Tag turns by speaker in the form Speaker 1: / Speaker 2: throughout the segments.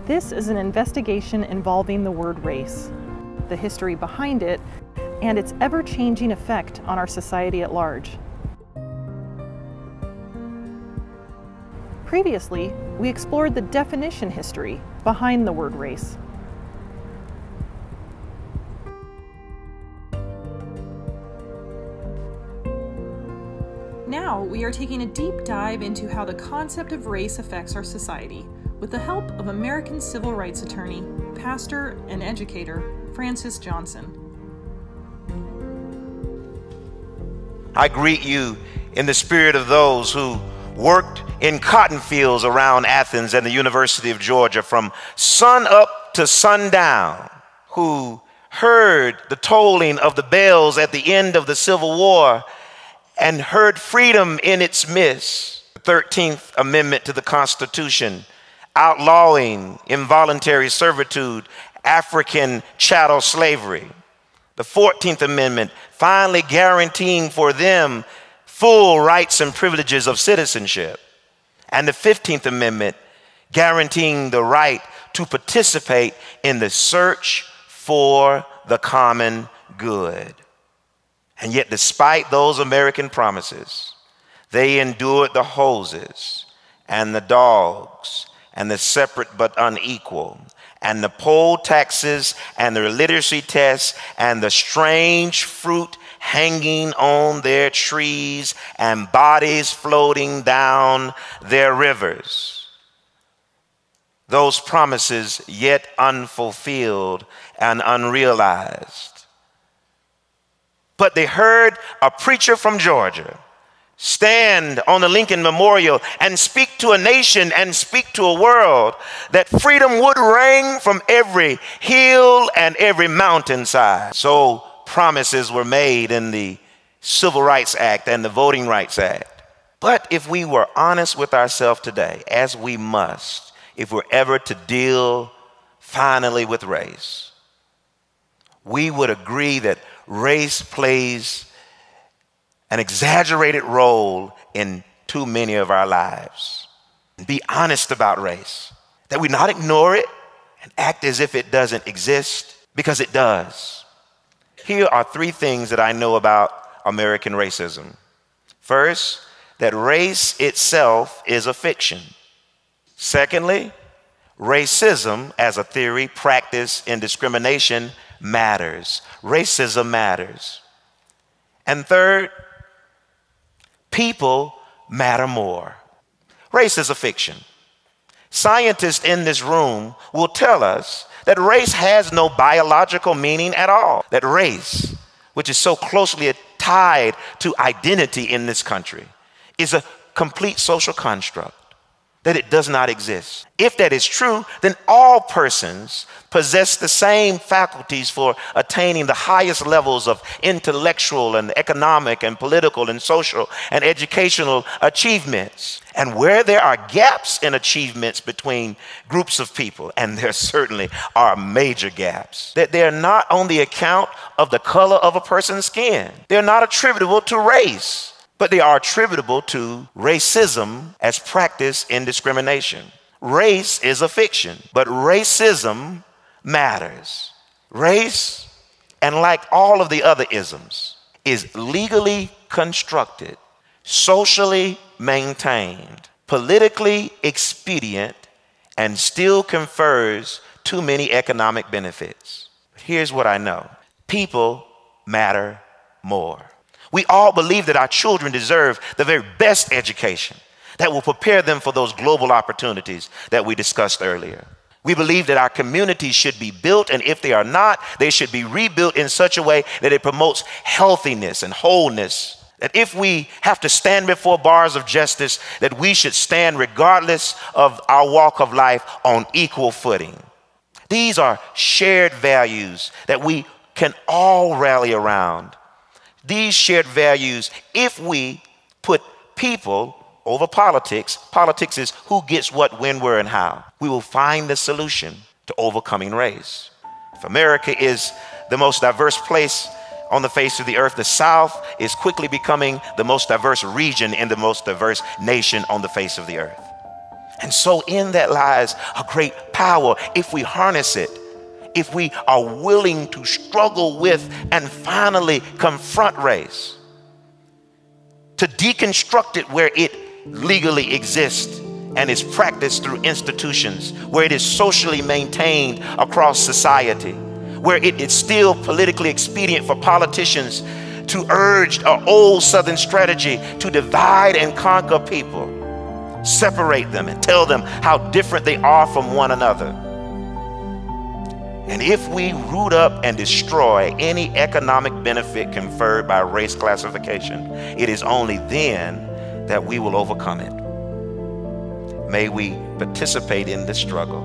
Speaker 1: This is an investigation involving the word race, the history behind it, and its ever-changing effect on our society at large. Previously, we explored the definition history behind the word race. Now we are taking a deep dive into how the concept of race affects our society with the help of American civil rights attorney, pastor, and educator, Francis Johnson.
Speaker 2: I greet you in the spirit of those who worked in cotton fields around Athens and the University of Georgia from sun up to sundown, who heard the tolling of the bells at the end of the Civil War and heard freedom in its midst. The 13th Amendment to the Constitution, outlawing involuntary servitude, African chattel slavery. The 14th Amendment, finally guaranteeing for them full rights and privileges of citizenship. And the 15th Amendment, guaranteeing the right to participate in the search for the common good. And yet, despite those American promises, they endured the hoses and the dogs and the separate but unequal, and the poll taxes and the literacy tests and the strange fruit hanging on their trees and bodies floating down their rivers. Those promises yet unfulfilled and unrealized. But they heard a preacher from Georgia stand on the Lincoln Memorial and speak to a nation and speak to a world that freedom would ring from every hill and every mountainside. So promises were made in the Civil Rights Act and the Voting Rights Act. But if we were honest with ourselves today, as we must, if we're ever to deal finally with race, we would agree that race plays an exaggerated role in too many of our lives. Be honest about race, that we not ignore it and act as if it doesn't exist, because it does. Here are three things that I know about American racism. First, that race itself is a fiction. Secondly, racism as a theory, practice, and discrimination matters. Racism matters. And third, people matter more. Race is a fiction. Scientists in this room will tell us that race has no biological meaning at all. That race, which is so closely tied to identity in this country, is a complete social construct, that it does not exist. If that is true, then all persons possess the same faculties for attaining the highest levels of intellectual and economic and political and social and educational achievements. And where there are gaps in achievements between groups of people, and there certainly are major gaps, that they're not on the account of the color of a person's skin. They're not attributable to race, but they are attributable to racism as practice in discrimination. Race is a fiction, but racism matters. Race, and like all of the other isms, is legally constructed, socially maintained, politically expedient, and still confers too many economic benefits. Here's what I know. People matter more. We all believe that our children deserve the very best education that will prepare them for those global opportunities that we discussed earlier. We believe that our communities should be built, and if they are not, they should be rebuilt in such a way that it promotes healthiness and wholeness. That if we have to stand before bars of justice, that we should stand regardless of our walk of life on equal footing. These are shared values that we can all rally around. These shared values, if we put people over politics, politics is who gets what, when, where, and how, we will find the solution to overcoming race. If America is the most diverse place on the face of the earth, the South is quickly becoming the most diverse region in the most diverse nation on the face of the earth. And so in that lies a great power if we harness it, if we are willing to struggle with and finally confront race, to deconstruct it where it legally exists and is practiced through institutions, where it is socially maintained across society, where it is still politically expedient for politicians to urge an old Southern strategy to divide and conquer people, separate them and tell them how different they are from one another. And if we root up and destroy any economic benefit conferred by race classification, it is only then that we will overcome it. May we participate in this struggle.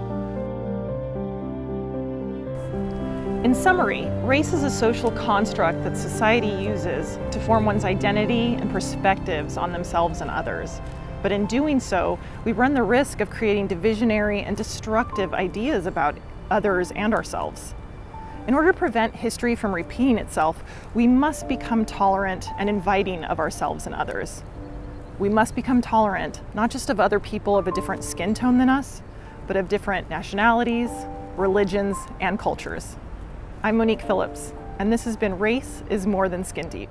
Speaker 1: In summary, race is a social construct that society uses to form one's identity and perspectives on themselves and others. But in doing so, we run the risk of creating divisionary and destructive ideas about others and ourselves. In order to prevent history from repeating itself, we must become tolerant and inviting of ourselves and others. We must become tolerant, not just of other people of a different skin tone than us, but of different nationalities, religions, and cultures. I'm Monique Phillips, and this has been Race is More Than Skin Deep.